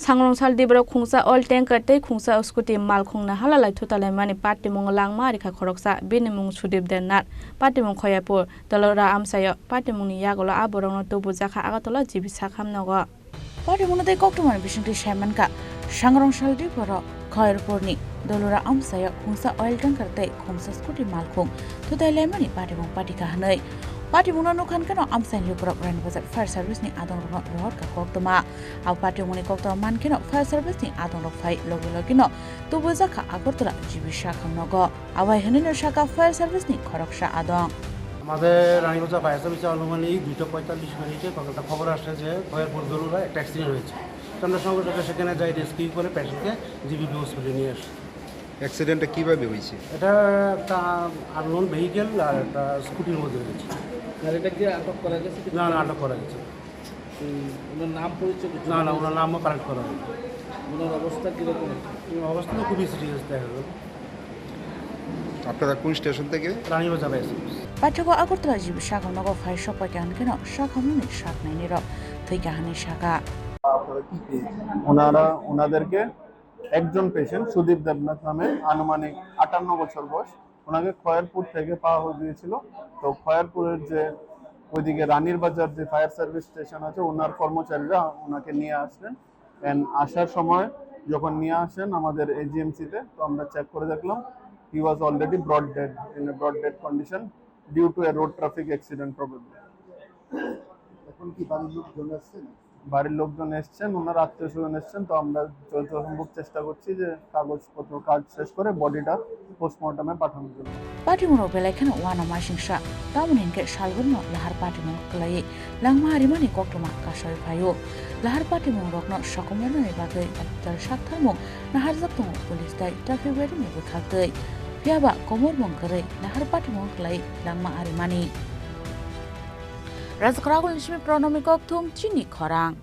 Sangrongsal Diporo Khungsa Oil Tanker tei Khungsa Scotty Malkhung Naharlalai Thutailaimani Patimungo Langma Arikha Khoroksa Bini Mung Sudip Debnath Patimung Khayerpur Dalura Amchaio Patimung Yakulo Borokno Tubujakha Agartala Sakhamnogo Patimung tei koktuman bisingti Shaimanka Sangrongsal Diporo Khayerpur ni Dalura Amchaio Khungsa Oil Tanker tei Khungsa Scotty Malkhung Thutailaimani Patimung Patimungo Patimung nukan kano Amchaio Lupurok Rain Bazar Fire Service ni adong rok rohot ka koktoma au Patimung ni koktoma man kano Fire Service ni adong rok fai logi Tubujakha Agartala Sakhamnogo awai hanin shaka Fire Service ni Khoroksa adong আমাদের Raniganj fire সার্ভিসে আনুমানিক 2:45 মিনিটে কলকাতা খবর আসে যে খয়েরপুর দলুরা একটা accident হয়েছে। আমরা সঙ্গে সঙ্গে সেখানে যাই রেস্কিউ করে পেশেন্টকে জিবিপি হসপিটালে নিয়ে আসি। অ্যাক্সিডেন্টটা কিভাবে হয়েছে? এটা একটা আননোন ভেহিকেল আর একটা স্কুটির মধ্যে হয়েছে। আর এটা কি আটক করা গেছে? না আটক করা গেছে। ওনার নাম পরিচয় কিছু? না ওনার নামও কালেক্ট করা হয়নি। ওনার অবস্থা কীরকম? অবস্থা তো খুবই সিরিয়াস দেখা গেল। আপনারা কোন স্টেশন থেকে? Raniganj fire Patimung Agartala Sakhamnogo fire shop kan kano Sakhamnogo Saknaini ro Thwikha hani shaka ওনাদেরকে একজন পেশেন্ট সুদীপ দেবনাথ নামে আনুমানিক 58 বছর বয়স ওনাকে খয়েরপুর থেকে পাওয়া হয়ে গিয়েছিল। তো খয়েরপুরের যে ওইদিকে রানীর বাজার যে ফায়ার সার্ভিস স্টেশন আছে ওনার কর্মচারীরা ওনাকে নিয়ে আসলেন। এন্ড আসার সময় যখন নিয়ে আসেন আমাদের এজিএমসিতে তো আমরা চেক করে দেখলাম he was already brought dead in a brought dead condition due to a road traffic accident probably. এখন কি বাড়ির লোকজন এসেছেন ওনার আত্মীয় স্বজন এসেছেন তো আমরা যথাসম্ভব চেষ্টা করছি যে কাগজপত্র কাজ শেষ করে বডিটা পোস্টমর্টমে পাঠানোর জন্য। Patimung belaikan wana masingsa tamunin ke salgunno lahar Patimung kelai Langma harimani koktoma kasoi payo lahar Patimung rokno sakomona ni bagai atal Sakhamnogo Naharlalai police dai February ni bukhaktei piaba komor bongkare lahar Patimung kelai Langma harimani Razkragul Nishmi Pronomi Koktum Chini Khorang